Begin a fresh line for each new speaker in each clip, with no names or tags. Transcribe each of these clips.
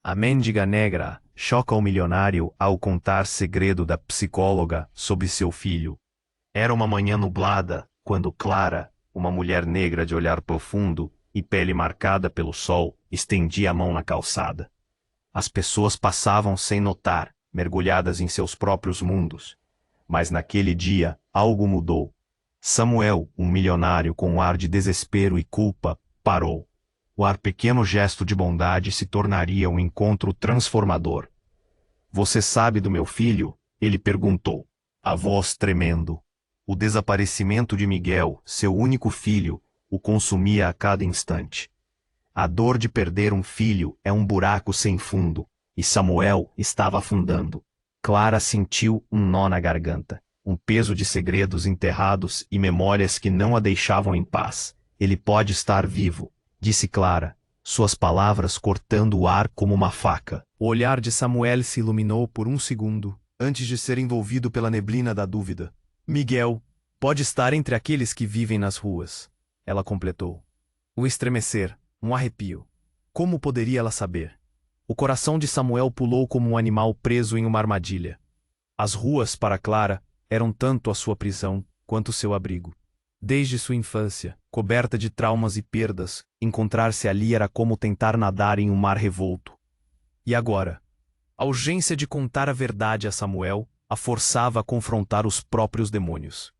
A mendiga negra choca o milionário ao contar segredo da psicóloga sobre seu filho. Era uma manhã nublada, quando Clara, uma mulher negra de olhar profundo e pele marcada pelo sol, estendia a mão na calçada. As pessoas passavam sem notar, mergulhadas em seus próprios mundos. Mas naquele dia, algo mudou. Samuel, um milionário com um ar de desespero e culpa, parou. O pequeno gesto de bondade se tornaria um encontro transformador. Você sabe do meu filho? Ele perguntou, a voz tremendo. O desaparecimento de Miguel, seu único filho, o consumia a cada instante. A dor de perder um filho é um buraco sem fundo, e Samuel estava afundando. Clara sentiu um nó na garganta, um peso de segredos enterrados e memórias que não a deixavam em paz. Ele pode estar vivo, disse Clara, suas palavras cortando o ar como uma faca. O olhar de Samuel se iluminou por um segundo, antes de ser envolvido pela neblina da dúvida. Miguel pode estar entre aqueles que vivem nas ruas, ela completou. Um estremecer, um arrepio. Como poderia ela saber? O coração de Samuel pulou como um animal preso em uma armadilha. As ruas, para Clara, eram tanto a sua prisão quanto seu abrigo. Desde sua infância, coberta de traumas e perdas, encontrar-se ali era como tentar nadar em um mar revolto. E agora? A urgência de contar a verdade a Samuel a forçava a confrontar os próprios demônios.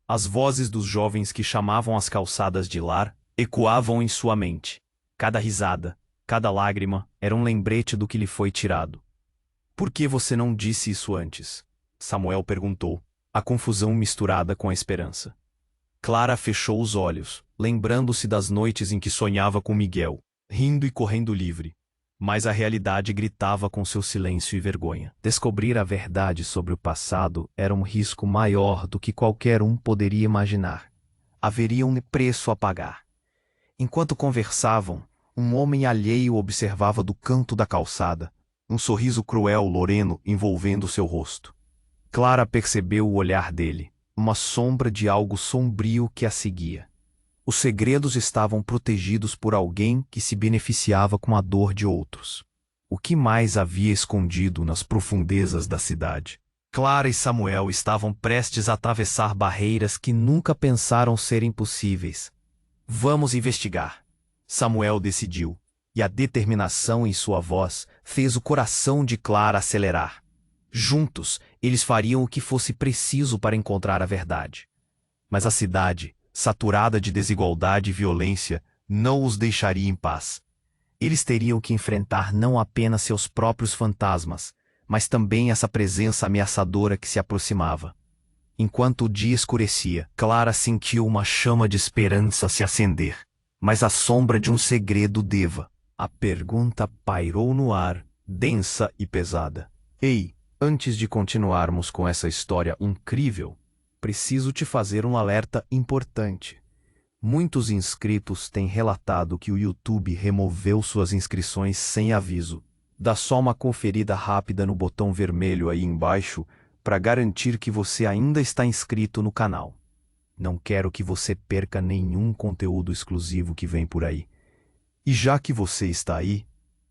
As vozes dos jovens que chamavam as calçadas de lar ecoavam em sua mente. Cada risada, cada lágrima era um lembrete do que lhe foi tirado. Por que você não disse isso antes? Samuel perguntou, a confusão misturada com a esperança. Clara fechou os olhos, lembrando-se das noites em que sonhava com Miguel, rindo e correndo livre. Mas a realidade gritava com seu silêncio e vergonha. Descobrir a verdade sobre o passado era um risco maior do que qualquer um poderia imaginar. Haveria um preço a pagar. Enquanto conversavam, um homem alheio observava do canto da calçada, um sorriso cruel loreno envolvendo seu rosto. Clara percebeu o olhar dele, uma sombra de algo sombrio que a seguia. Os segredos estavam protegidos por alguém que se beneficiava com a dor de outros. O que mais havia escondido nas profundezas da cidade? Clara e Samuel estavam prestes a atravessar barreiras que nunca pensaram serem possíveis. Vamos investigar. Samuel decidiu, e a determinação em sua voz fez o coração de Clara acelerar. Juntos, eles fariam o que fosse preciso para encontrar a verdade. Mas a cidade, saturada de desigualdade e violência, não os deixaria em paz. Eles teriam que enfrentar não apenas seus próprios fantasmas, mas também essa presença ameaçadora que se aproximava. Enquanto o dia escurecia, Clara sentiu uma chama de esperança se acender, mas a sombra de um segredo deva. A pergunta pairou no ar, densa e pesada. Ei, antes de continuarmos com essa história incrível, preciso te fazer um alerta importante. Muitos inscritos têm relatado que o YouTube removeu suas inscrições sem aviso. Dá só uma conferida rápida no botão vermelho aí embaixo para garantir que você ainda está inscrito no canal. Não quero que você perca nenhum conteúdo exclusivo que vem por aí. E já que você está aí,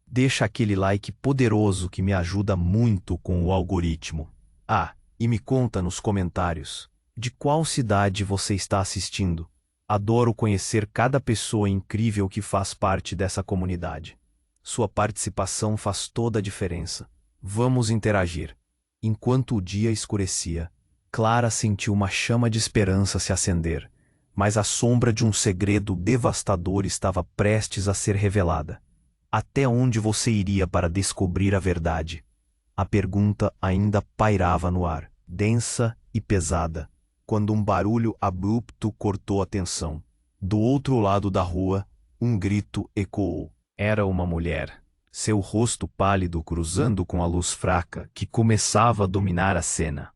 deixa aquele like poderoso que me ajuda muito com o algoritmo. Ah, e me conta nos comentários. De qual cidade você está assistindo? Adoro conhecer cada pessoa incrível que faz parte dessa comunidade. Sua participação faz toda a diferença. Vamos interagir. Enquanto o dia escurecia, Clara sentiu uma chama de esperança se acender, mas a sombra de um segredo devastador estava prestes a ser revelada. Até onde você iria para descobrir a verdade? A pergunta ainda pairava no ar, densa e pesada, quando um barulho abrupto cortou a tensão. Do outro lado da rua, um grito ecoou. Era uma mulher, seu rosto pálido cruzando com a luz fraca que começava a dominar a cena.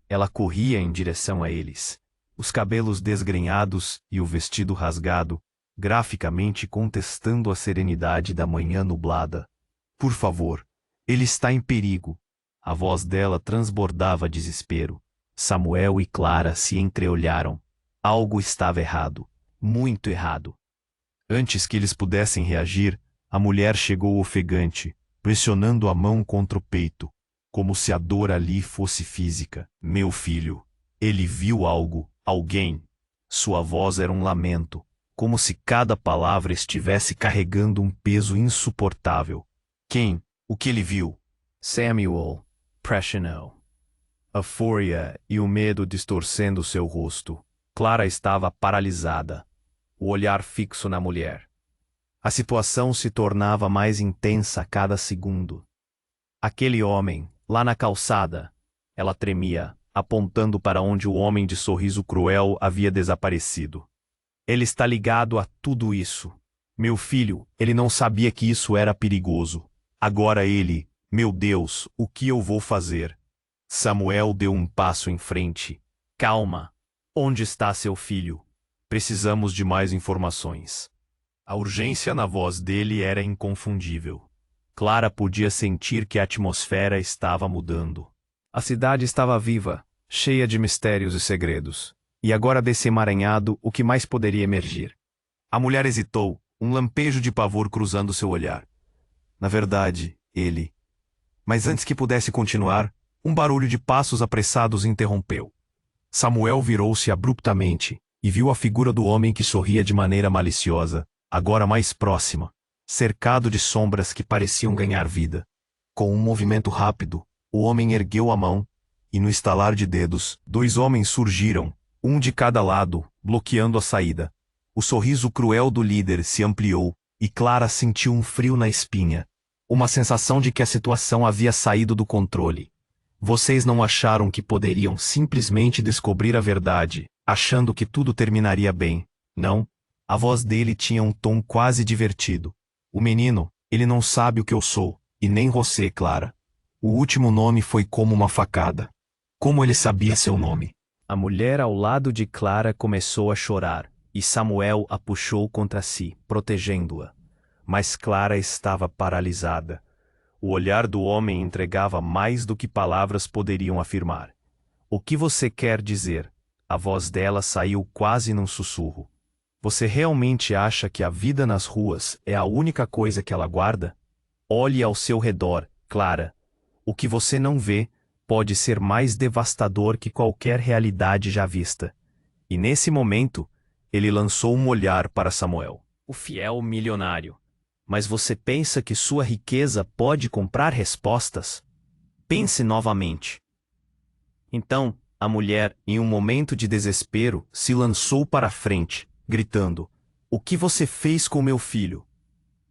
Ela corria em direção a eles, os cabelos desgrenhados e o vestido rasgado, graficamente contestando a serenidade da manhã nublada. Por favor, ele está em perigo. A voz dela transbordava desespero. Samuel e Clara se entreolharam. Algo estava errado, muito errado. Antes que eles pudessem reagir, a mulher chegou ofegante, pressionando a mão contra o peito, como se a dor ali fosse física. Meu filho, ele viu algo, alguém. Sua voz era um lamento, como se cada palavra estivesse carregando um peso insuportável. Quem? O que ele viu? Samuel pressionou. A fúria e o medo distorcendo seu rosto. Clara estava paralisada, o olhar fixo na mulher. A situação se tornava mais intensa a cada segundo. Aquele homem, lá na calçada, ela tremia, apontando para onde o homem de sorriso cruel havia desaparecido. Ele está ligado a tudo isso. Meu filho, ele não sabia que isso era perigoso. Agora ele, meu Deus, o que eu vou fazer? Samuel deu um passo em frente. Calma. Onde está seu filho? Precisamos de mais informações. A urgência na voz dele era inconfundível. Clara podia sentir que a atmosfera estava mudando. A cidade estava viva, cheia de mistérios e segredos. E agora desse emaranhado, o que mais poderia emergir? A mulher hesitou, um lampejo de pavor cruzando seu olhar. Na verdade, ele... Mas antes que pudesse continuar, um barulho de passos apressados interrompeu. Samuel virou-se abruptamente e viu a figura do homem que sorria de maneira maliciosa, agora mais próxima, cercado de sombras que pareciam ganhar vida. Com um movimento rápido, o homem ergueu a mão, e no estalar de dedos, dois homens surgiram, um de cada lado, bloqueando a saída. O sorriso cruel do líder se ampliou, e Clara sentiu um frio na espinha. Uma sensação de que a situação havia saído do controle. Vocês não acharam que poderiam simplesmente descobrir a verdade, achando que tudo terminaria bem, não? A voz dele tinha um tom quase divertido. O menino, ele não sabe o que eu sou, e nem você, Clara. O último nome foi como uma facada. Como ele sabia seu nome? A mulher ao lado de Clara começou a chorar, e Samuel a puxou contra si, protegendo-a. Mas Clara estava paralisada. O olhar do homem entregava mais do que palavras poderiam afirmar. O que você quer dizer? A voz dela saiu quase num sussurro. Você realmente acha que a vida nas ruas é a única coisa que ela guarda? Olhe ao seu redor, Clara. O que você não vê pode ser mais devastador que qualquer realidade já vista. E nesse momento, ele lançou um olhar para Samuel, o fiel milionário. Mas você pensa que sua riqueza pode comprar respostas? Pense novamente. Então, a mulher, em um momento de desespero, se lançou para a frente, gritando: "O que você fez com meu filho?"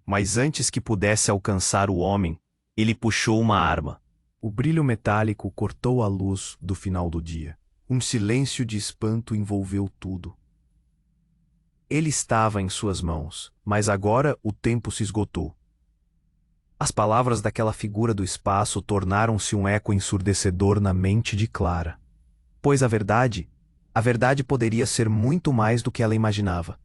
Mas antes que pudesse alcançar o homem, ele puxou uma arma. O brilho metálico cortou a luz do final do dia. Um silêncio de espanto envolveu tudo. Ele estava em suas mãos, mas agora o tempo se esgotou. As palavras daquela figura do espaço tornaram-se um eco ensurdecedor na mente de Clara. Pois a verdade poderia ser muito mais do que ela imaginava.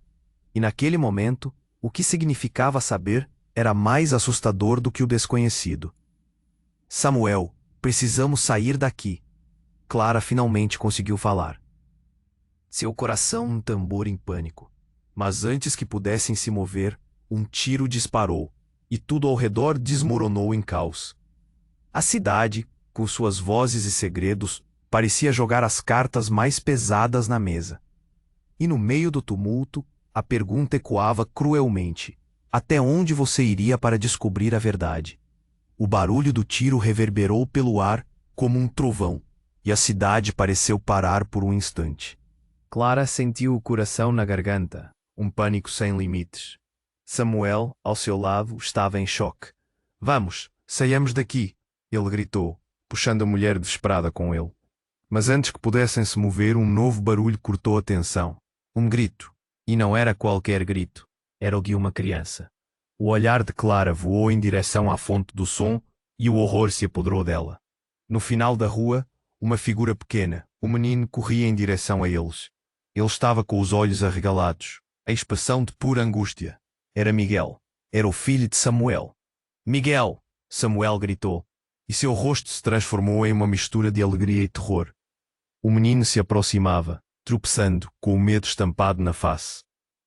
E naquele momento, o que significava saber era mais assustador do que o desconhecido. Samuel, precisamos sair daqui. Clara finalmente conseguiu falar. Seu coração um tambor em pânico. Mas antes que pudessem se mover, um tiro disparou, e tudo ao redor desmoronou em caos. A cidade, com suas vozes e segredos, parecia jogar as cartas mais pesadas na mesa. E no meio do tumulto, a pergunta ecoava cruelmente: até onde você iria para descobrir a verdade? O barulho do tiro reverberou pelo ar como um trovão, e a cidade pareceu parar por um instante. Clara sentiu o coração na garganta, um pânico sem limites. Samuel, ao seu lado, estava em choque. Vamos, saiamos daqui, ele gritou, puxando a mulher desesperada com ele. Mas antes que pudessem se mover, um novo barulho cortou a tensão. Um grito. E não era qualquer grito. Era o de uma criança. O olhar de Clara voou em direção à fonte do som e o horror se apoderou dela. No final da rua, uma figura pequena, um menino, corria em direção a eles. Ele estava com os olhos arregalados, a expressão de pura angústia. Era Miguel. Era o filho de Samuel. Miguel! Samuel gritou, e seu rosto se transformou em uma mistura de alegria e terror. O menino se aproximava, tropeçando, com o medo estampado na face.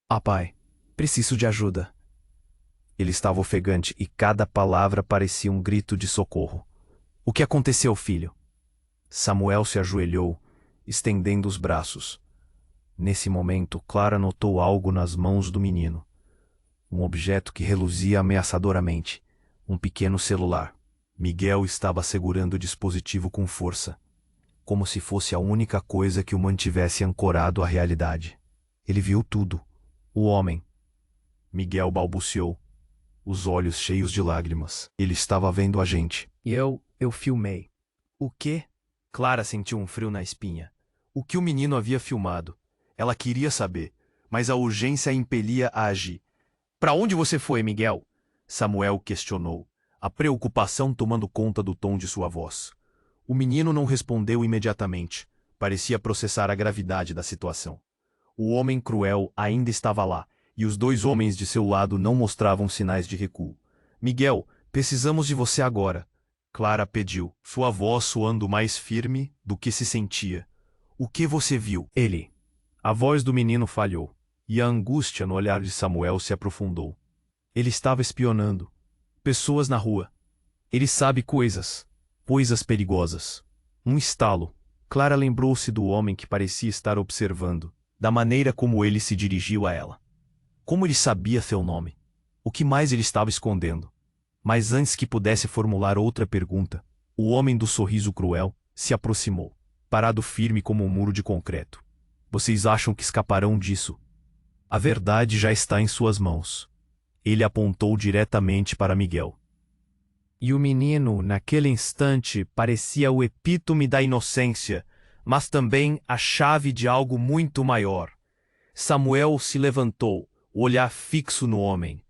Ah, pai, preciso de ajuda. Ele estava ofegante e cada palavra parecia um grito de socorro. O que aconteceu, filho? Samuel se ajoelhou, estendendo os braços. Nesse momento, Clara notou algo nas mãos do menino. Um objeto que reluzia ameaçadoramente. Um pequeno celular. Miguel estava segurando o dispositivo com força, como se fosse a única coisa que o mantivesse ancorado à realidade. Ele viu tudo. O homem. Miguel balbuciou, os olhos cheios de lágrimas. Ele estava vendo a gente. E eu filmei. O quê? Clara sentiu um frio na espinha. O que o menino havia filmado? Ela queria saber, mas a urgência a impelia a agir. Para onde você foi, Miguel? Samuel questionou, a preocupação tomando conta do tom de sua voz. O menino não respondeu imediatamente. Parecia processar a gravidade da situação. O homem cruel ainda estava lá, e os dois homens de seu lado não mostravam sinais de recuo. Miguel, precisamos de você agora. Clara pediu, sua voz soando mais firme do que se sentia. O que você viu? Ele. A voz do menino falhou, e a angústia no olhar de Samuel se aprofundou. Ele estava espionando. Pessoas na rua. Ele sabe coisas perigosas. Um estalo. Clara lembrou-se do homem que parecia estar observando, da maneira como ele se dirigiu a ela. Como ele sabia seu nome? O que mais ele estava escondendo? Mas antes que pudesse formular outra pergunta, o homem do sorriso cruel se aproximou, parado firme como um muro de concreto. Vocês acham que escaparão disso? A verdade já está em suas mãos. Ele apontou diretamente para Miguel. E o menino, naquele instante, parecia o epítome da inocência, mas também a chave de algo muito maior. Samuel se levantou, o olhar fixo no homem.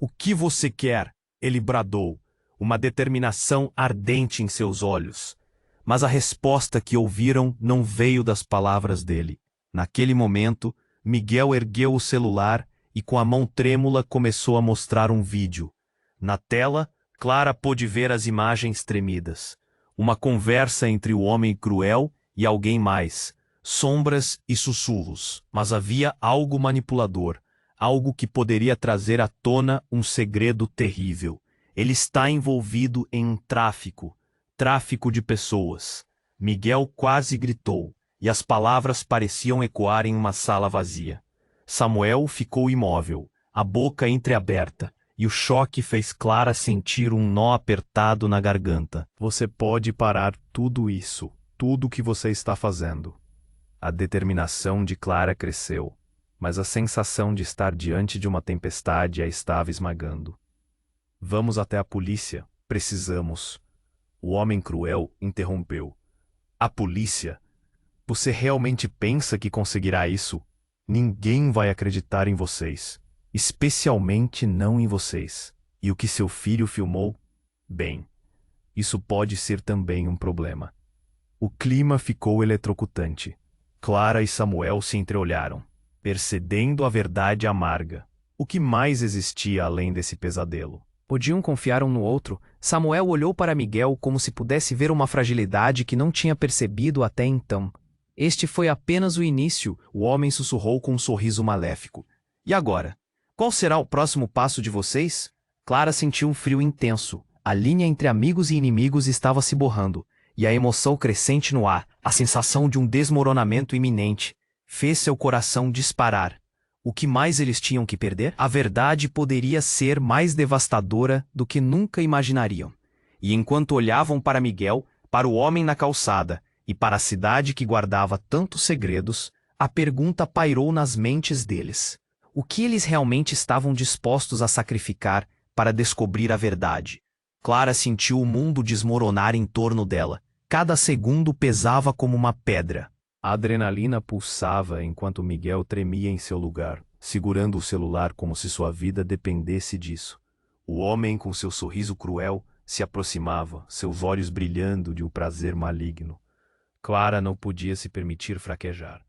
O que você quer? Ele bradou, uma determinação ardente em seus olhos. Mas a resposta que ouviram não veio das palavras dele. Naquele momento, Miguel ergueu o celular e com a mão trêmula começou a mostrar um vídeo. Na tela, Clara pôde ver as imagens tremidas. Uma conversa entre o homem cruel e alguém mais. Sombras e sussurros. Mas havia algo manipulador. Algo que poderia trazer à tona um segredo terrível. Ele está envolvido em um tráfico de pessoas. Miguel quase gritou, e as palavras pareciam ecoar em uma sala vazia. Samuel ficou imóvel, a boca entreaberta, e o choque fez Clara sentir um nó apertado na garganta. Você pode parar tudo isso, tudo o que você está fazendo. A determinação de Clara cresceu, mas a sensação de estar diante de uma tempestade a estava esmagando. Vamos até a polícia, precisamos. O homem cruel interrompeu. A polícia? Você realmente pensa que conseguirá isso? Ninguém vai acreditar em vocês, especialmente não em vocês. E o que seu filho filmou? Bem, isso pode ser também um problema. O clima ficou eletrocutante. Clara e Samuel se entreolharam, percebendo a verdade amarga. O que mais existia além desse pesadelo? Podiam confiar um no outro. Samuel olhou para Miguel como se pudesse ver uma fragilidade que não tinha percebido até então. Este foi apenas o início, o homem sussurrou com um sorriso maléfico. E agora? Qual será o próximo passo de vocês? Clara sentiu um frio intenso. A linha entre amigos e inimigos estava se borrando, e a emoção crescente no ar, a sensação de um desmoronamento iminente, fez seu coração disparar. O que mais eles tinham que perder? A verdade poderia ser mais devastadora do que nunca imaginariam. E enquanto olhavam para Miguel, para o homem na calçada e para a cidade que guardava tantos segredos, a pergunta pairou nas mentes deles. O que eles realmente estavam dispostos a sacrificar para descobrir a verdade? Clara sentiu o mundo desmoronar em torno dela. Cada segundo pesava como uma pedra. A adrenalina pulsava enquanto Miguel tremia em seu lugar, segurando o celular como se sua vida dependesse disso. O homem, com seu sorriso cruel, se aproximava, seus olhos brilhando de um prazer maligno. Clara não podia se permitir fraquejar.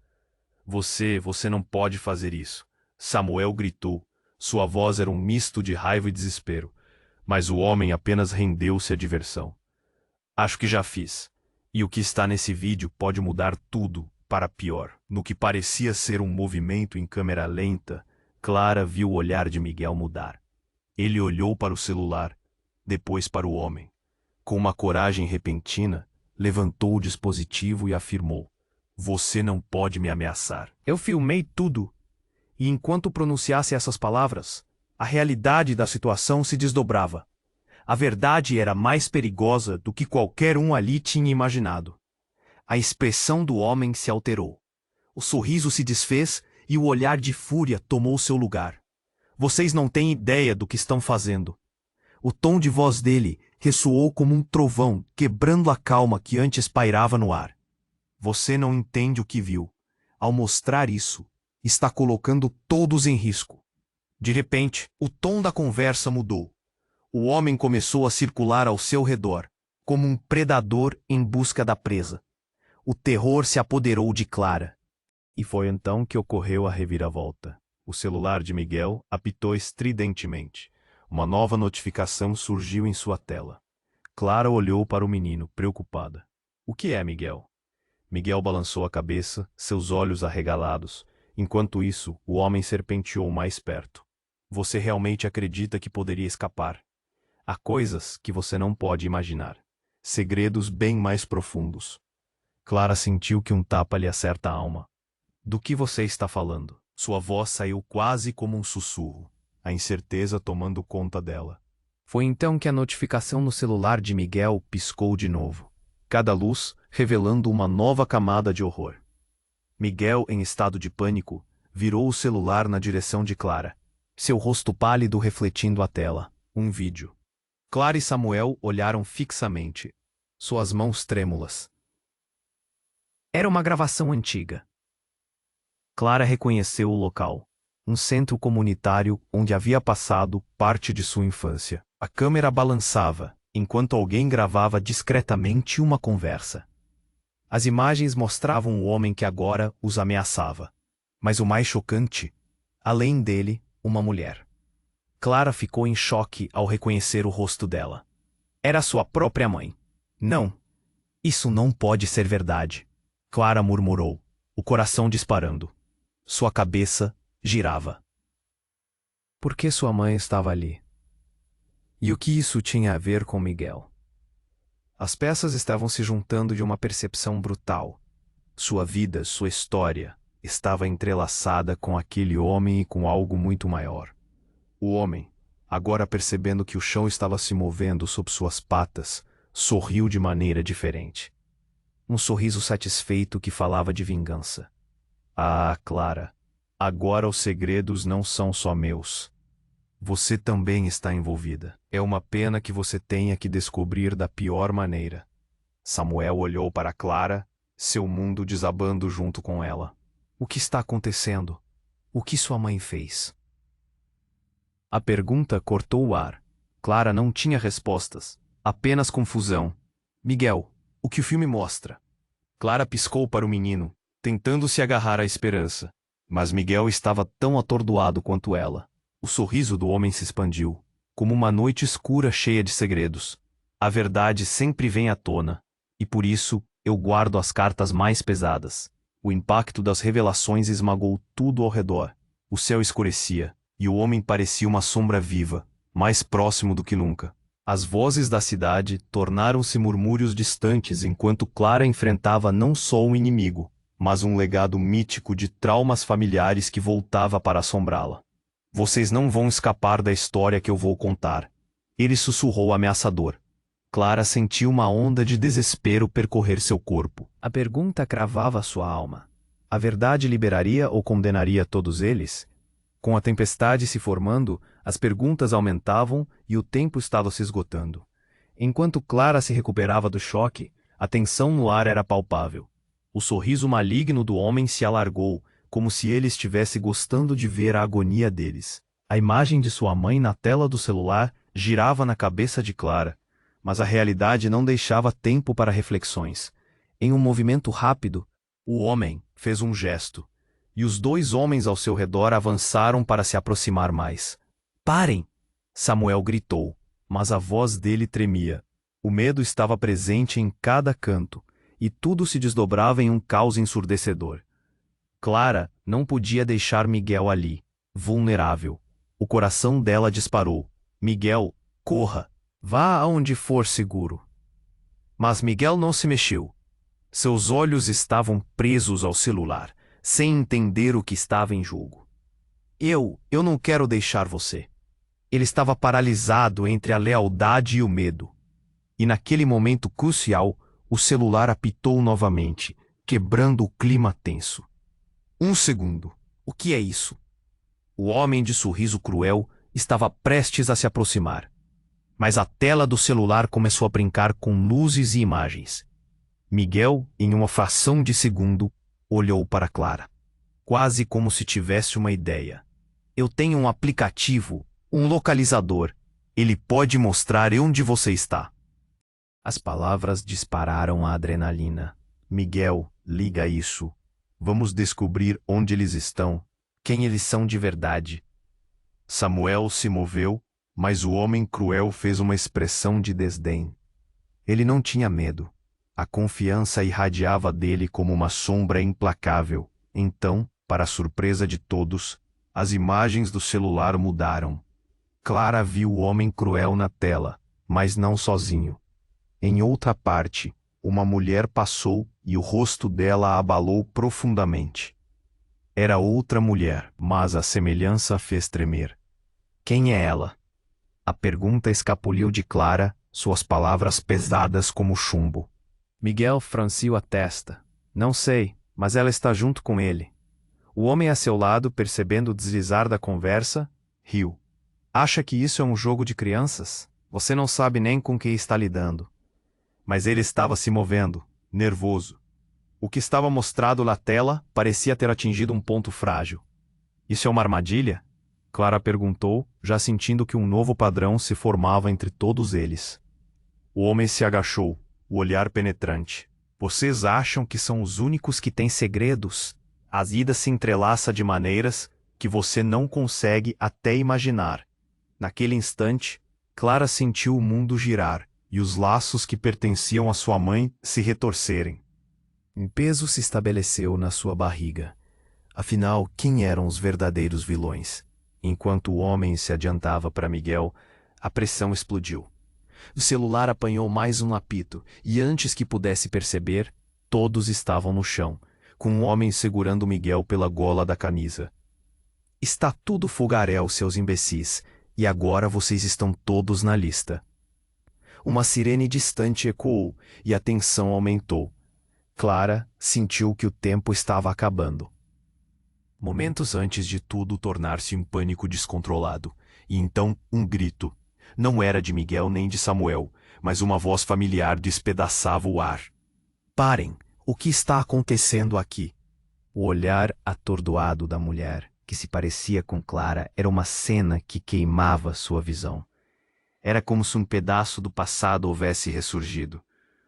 Você não pode fazer isso. Samuel gritou. Sua voz era um misto de raiva e desespero. Mas o homem apenas rendeu-se à diversão. Acho que já fiz. E o que está nesse vídeo pode mudar tudo para pior. No que parecia ser um movimento em câmera lenta, Clara viu o olhar de Miguel mudar. Ele olhou para o celular, depois para o homem. Com uma coragem repentina, levantou o dispositivo e afirmou: "Você não pode me ameaçar." Eu filmei tudo. E enquanto pronunciasse essas palavras, a realidade da situação se desdobrava. A verdade era mais perigosa do que qualquer um ali tinha imaginado. A expressão do homem se alterou. O sorriso se desfez e o olhar de fúria tomou seu lugar. Vocês não têm ideia do que estão fazendo. O tom de voz dele ressoou como um trovão, quebrando a calma que antes pairava no ar. Você não entende o que viu. Ao mostrar isso, está colocando todos em risco. De repente, o tom da conversa mudou. O homem começou a circular ao seu redor, como um predador em busca da presa. O terror se apoderou de Clara. E foi então que ocorreu a reviravolta. O celular de Miguel apitou estridentemente. Uma nova notificação surgiu em sua tela. Clara olhou para o menino, preocupada. "O que é, Miguel?" Miguel balançou a cabeça, seus olhos arregalados. Enquanto isso, o homem serpenteou mais perto. "Você realmente acredita que poderia escapar? Há coisas que você não pode imaginar. Segredos bem mais profundos." Clara sentiu que um tapa lhe acerta a alma. "Do que você está falando?" Sua voz saiu quase como um sussurro, a incerteza tomando conta dela. Foi então que a notificação no celular de Miguel piscou de novo, cada luz revelando uma nova camada de horror. Miguel, em estado de pânico, virou o celular na direção de Clara, seu rosto pálido refletindo a tela. Um vídeo. Clara e Samuel olharam fixamente, suas mãos trêmulas. Era uma gravação antiga. Clara reconheceu o local, um centro comunitário onde havia passado parte de sua infância. A câmera balançava, enquanto alguém gravava discretamente uma conversa. As imagens mostravam o homem que agora os ameaçava. Mas o mais chocante, além dele, uma mulher. Clara ficou em choque ao reconhecer o rosto dela. Era sua própria mãe. "Não, isso não pode ser verdade," Clara murmurou, o coração disparando. Sua cabeça girava. Por que sua mãe estava ali? E o que isso tinha a ver com Miguel? As peças estavam se juntando de uma percepção brutal. Sua vida, sua história, estava entrelaçada com aquele homem e com algo muito maior. O homem, agora percebendo que o chão estava se movendo sob suas patas, sorriu de maneira diferente. Um sorriso satisfeito que falava de vingança. "Ah, Clara, agora os segredos não são só meus. Você também está envolvida. É uma pena que você tenha que descobrir da pior maneira." Samuel olhou para Clara, seu mundo desabando junto com ela. "O que está acontecendo? O que sua mãe fez?" A pergunta cortou o ar. Clara não tinha respostas, apenas confusão. "Miguel, o que o filme mostra?" Clara piscou para o menino, tentando se agarrar à esperança. Mas Miguel estava tão atordoado quanto ela. O sorriso do homem se expandiu, como uma noite escura cheia de segredos. "A verdade sempre vem à tona, e por isso eu guardo as cartas mais pesadas." O impacto das revelações esmagou tudo ao redor. O céu escurecia, e o homem parecia uma sombra viva, mais próximo do que nunca. As vozes da cidade tornaram-se murmúrios distantes enquanto Clara enfrentava não só um inimigo, mas um legado mítico de traumas familiares que voltava para assombrá-la. "Vocês não vão escapar da história que eu vou contar," ele sussurrou ameaçador. Clara sentiu uma onda de desespero percorrer seu corpo. A pergunta cravava sua alma. A verdade liberaria ou condenaria todos eles? Com a tempestade se formando, as perguntas aumentavam e o tempo estava se esgotando. Enquanto Clara se recuperava do choque, a tensão no ar era palpável. O sorriso maligno do homem se alargou, como se ele estivesse gostando de ver a agonia deles. A imagem de sua mãe na tela do celular girava na cabeça de Clara, mas a realidade não deixava tempo para reflexões. Em um movimento rápido, o homem fez um gesto, e os dois homens ao seu redor avançaram para se aproximar mais. "Parem!" Samuel gritou, mas a voz dele tremia. O medo estava presente em cada canto, e tudo se desdobrava em um caos ensurdecedor. Clara não podia deixar Miguel ali, vulnerável. O coração dela disparou. Miguel, corra, vá aonde for seguro. Mas Miguel não se mexeu. Seus olhos estavam presos ao celular, sem entender o que estava em jogo. Eu não quero deixar você. Ele estava paralisado entre a lealdade e o medo. E naquele momento crucial, o celular apitou novamente, quebrando o clima tenso. Um segundo. O que é isso? O homem de sorriso cruel estava prestes a se aproximar. Mas a tela do celular começou a brincar com luzes e imagens. Miguel, em uma fração de segundo, olhou para Clara. Quase como se tivesse uma ideia. Eu tenho um aplicativo, um localizador. Ele pode mostrar onde você está. As palavras dispararam a adrenalina. Miguel, liga isso. Vamos descobrir onde eles estão, quem eles são de verdade. Samuel se moveu, mas o homem cruel fez uma expressão de desdém. Ele não tinha medo. A confiança irradiava dele como uma sombra implacável. Então, para a surpresa de todos, as imagens do celular mudaram. Clara viu o homem cruel na tela, mas não sozinho. Em outra parte, uma mulher passou e o rosto dela a abalou profundamente. Era outra mulher, mas a semelhança a fez tremer. Quem é ela? A pergunta escapuliu de Clara, suas palavras pesadas como chumbo. Miguel franziu a testa. Não sei, mas ela está junto com ele. O homem a seu lado, percebendo o deslizar da conversa, riu. Acha que isso é um jogo de crianças? Você não sabe nem com quem está lidando. Mas ele estava se movendo, nervoso. O que estava mostrado na tela parecia ter atingido um ponto frágil. Isso é uma armadilha? Clara perguntou, já sentindo que um novo padrão se formava entre todos eles. O homem se agachou, o olhar penetrante. Vocês acham que são os únicos que têm segredos? A vida se entrelaça de maneiras que você não consegue até imaginar. Naquele instante, Clara sentiu o mundo girar e os laços que pertenciam à sua mãe se retorcerem. Um peso se estabeleceu na sua barriga. Afinal, quem eram os verdadeiros vilões? Enquanto o homem se adiantava para Miguel, a pressão explodiu. O celular apanhou mais um apito, e antes que pudesse perceber, todos estavam no chão, com um homem segurando Miguel pela gola da camisa. Está tudo fogaréu, seus imbecis, e agora vocês estão todos na lista. Uma sirene distante ecoou, e a tensão aumentou. Clara sentiu que o tempo estava acabando. Momentos antes de tudo tornar-se um pânico descontrolado, e então um grito. Não era de Miguel nem de Samuel, mas uma voz familiar despedaçava o ar. Parem! O que está acontecendo aqui? O olhar atordoado da mulher, que se parecia com Clara, era uma cena que queimava sua visão. Era como se um pedaço do passado houvesse ressurgido.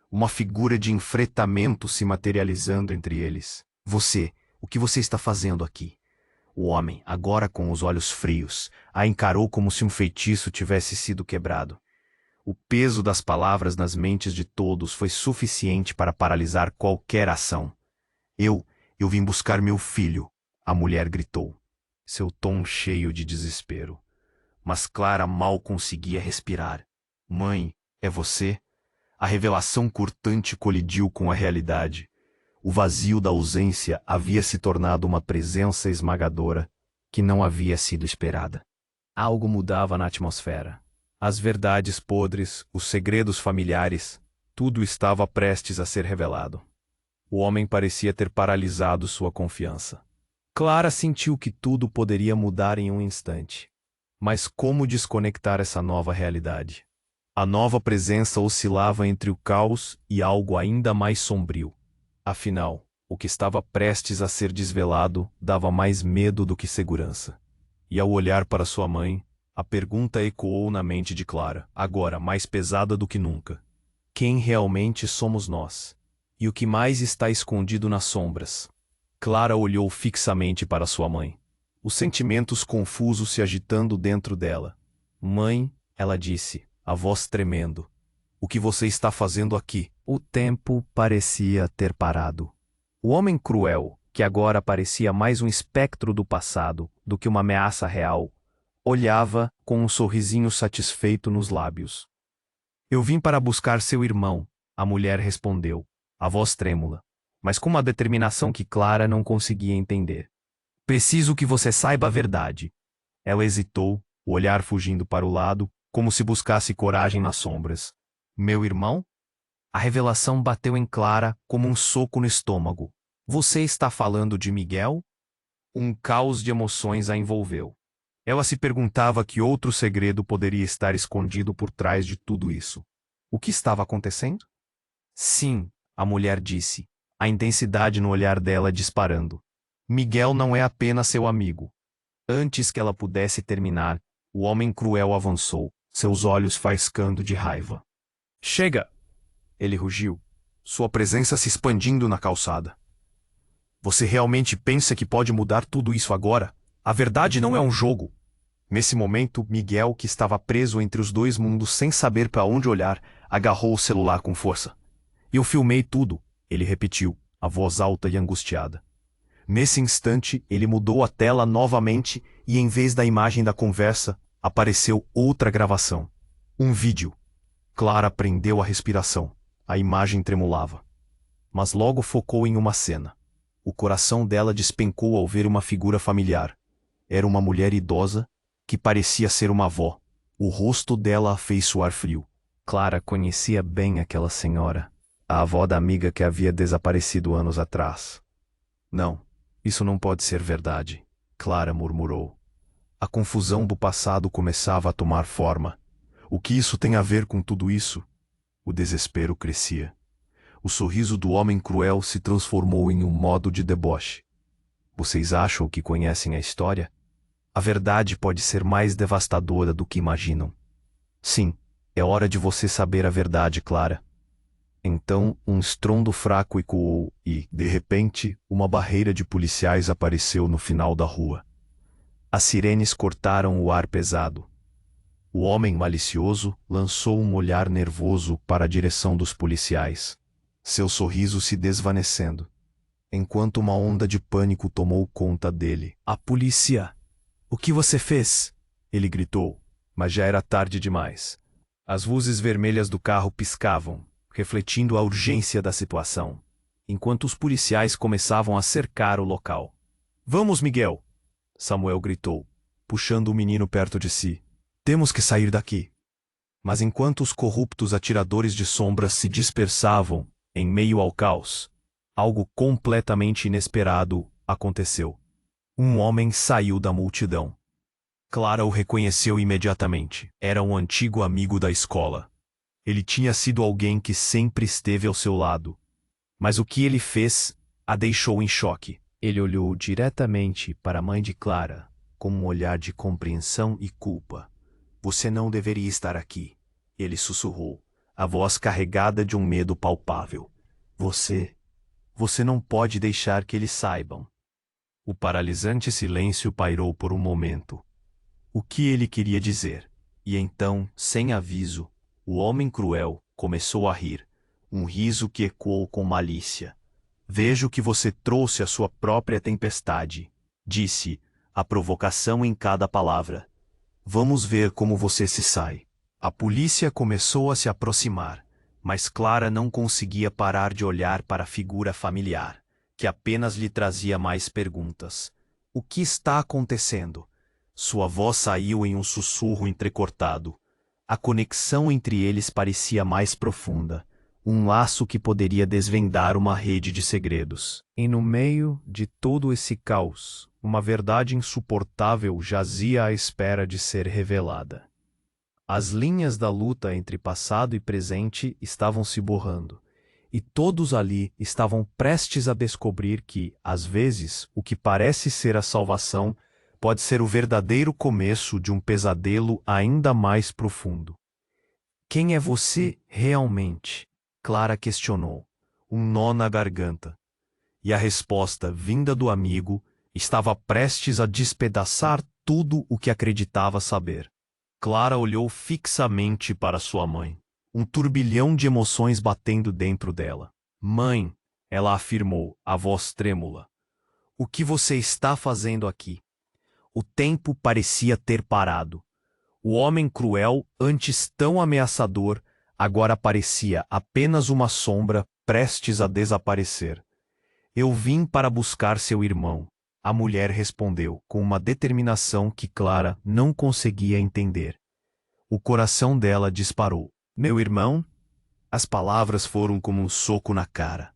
Uma figura de enfrentamento se materializando entre eles. Você, o que você está fazendo aqui? O homem, agora com os olhos frios, a encarou como se um feitiço tivesse sido quebrado. O peso das palavras nas mentes de todos foi suficiente para paralisar qualquer ação. Eu vim buscar meu filho, a mulher gritou, seu tom cheio de desespero. Mas Clara mal conseguia respirar. Mãe, é você? A revelação cortante colidiu com a realidade. O vazio da ausência havia se tornado uma presença esmagadora que não havia sido esperada. Algo mudava na atmosfera. As verdades podres, os segredos familiares, tudo estava prestes a ser revelado. O homem parecia ter paralisado sua confiança. Clara sentiu que tudo poderia mudar em um instante. Mas como desconectar essa nova realidade? A nova presença oscilava entre o caos e algo ainda mais sombrio. Afinal, o que estava prestes a ser desvelado dava mais medo do que segurança. E ao olhar para sua mãe, a pergunta ecoou na mente de Clara, agora mais pesada do que nunca. Quem realmente somos nós? E o que mais está escondido nas sombras? Clara olhou fixamente para sua mãe. Os sentimentos confusos se agitando dentro dela. Mãe, ela disse, a voz tremendo. O que você está fazendo aqui? O tempo parecia ter parado. O homem cruel, que agora parecia mais um espectro do passado do que uma ameaça real, Olhava, com um sorrisinho satisfeito nos lábios. Eu vim para buscar seu irmão, a mulher respondeu, a voz trêmula, mas com uma determinação que Clara não conseguia entender. Preciso que você saiba a verdade. Ela hesitou, o olhar fugindo para o lado, como se buscasse coragem nas sombras. Meu irmão? A revelação bateu em Clara como um soco no estômago. Você está falando de Miguel? Um caos de emoções a envolveu. Ela se perguntava que outro segredo poderia estar escondido por trás de tudo isso. O que estava acontecendo? Sim, a mulher disse, a intensidade no olhar dela disparando. Miguel não é apenas seu amigo. Antes que ela pudesse terminar, o homem cruel avançou, seus olhos faiscando de raiva. Chega! Ele rugiu, sua presença se expandindo na calçada. Você realmente pensa que pode mudar tudo isso agora? A verdade não é um jogo. Nesse momento, Miguel, que estava preso entre os dois mundos sem saber para onde olhar, agarrou o celular com força. Eu filmei tudo, ele repetiu, a voz alta e angustiada. Nesse instante, ele mudou a tela novamente e, em vez da imagem da conversa, apareceu outra gravação. Um vídeo. Clara prendeu a respiração. A imagem tremulava. Mas logo focou em uma cena. O coração dela despencou ao ver uma figura familiar. Era uma mulher idosa, que parecia ser uma avó. O rosto dela a fez suar frio. Clara conhecia bem aquela senhora, a avó da amiga que havia desaparecido anos atrás. Não, isso não pode ser verdade, Clara murmurou. A confusão do passado começava a tomar forma. O que isso tem a ver com tudo isso? O desespero crescia. O sorriso do homem cruel se transformou em um modo de deboche. Vocês acham que conhecem a história? A verdade pode ser mais devastadora do que imaginam. Sim, é hora de você saber a verdade, Clara. Então, um estrondo fraco ecoou e, de repente, uma barreira de policiais apareceu no final da rua. As sirenes cortaram o ar pesado. O homem malicioso lançou um olhar nervoso para a direção dos policiais, seu sorriso se desvanecendo, enquanto uma onda de pânico tomou conta dele. A polícia! O que você fez? Ele gritou, mas já era tarde demais. As luzes vermelhas do carro piscavam, refletindo a urgência da situação, enquanto os policiais começavam a cercar o local. Vamos, Miguel! Samuel gritou, puxando o menino perto de si. Temos que sair daqui. Mas enquanto os corruptos atiradores de sombras se dispersavam, em meio ao caos, algo completamente inesperado aconteceu. Um homem saiu da multidão. Clara o reconheceu imediatamente. Era um antigo amigo da escola. Ele tinha sido alguém que sempre esteve ao seu lado. Mas o que ele fez a deixou em choque. Ele olhou diretamente para a mãe de Clara, com um olhar de compreensão e culpa. Você não deveria estar aqui, ele sussurrou, a voz carregada de um medo palpável. Você não pode deixar que eles saibam. O paralisante silêncio pairou por um momento. O que ele queria dizer? E então, sem aviso, o homem cruel começou a rir, um riso que ecoou com malícia. Vejo que você trouxe a sua própria tempestade, disse, a provocação em cada palavra. Vamos ver como você se sai. A polícia começou a se aproximar, mas Clara não conseguia parar de olhar para a figura familiar, que apenas lhe trazia mais perguntas. O que está acontecendo? Sua voz saiu em um sussurro entrecortado. A conexão entre eles parecia mais profunda, um laço que poderia desvendar uma rede de segredos. E no meio de todo esse caos, uma verdade insuportável jazia à espera de ser revelada. As linhas da luta entre passado e presente estavam se borrando, e todos ali estavam prestes a descobrir que, às vezes, o que parece ser a salvação pode ser o verdadeiro começo de um pesadelo ainda mais profundo. Quem é você realmente? Clara questionou, um nó na garganta. E a resposta, vinda do amigo, estava prestes a despedaçar tudo o que acreditava saber. Clara olhou fixamente para sua mãe, um turbilhão de emoções batendo dentro dela. Mãe, ela afirmou, a voz trêmula. O que você está fazendo aqui?
O tempo parecia ter parado. O homem cruel, antes tão ameaçador, agora parecia apenas uma sombra prestes a desaparecer. Eu vim para buscar seu irmão, a mulher respondeu com uma determinação que Clara não conseguia entender. O coração dela disparou. Meu irmão? As palavras foram como um soco na cara.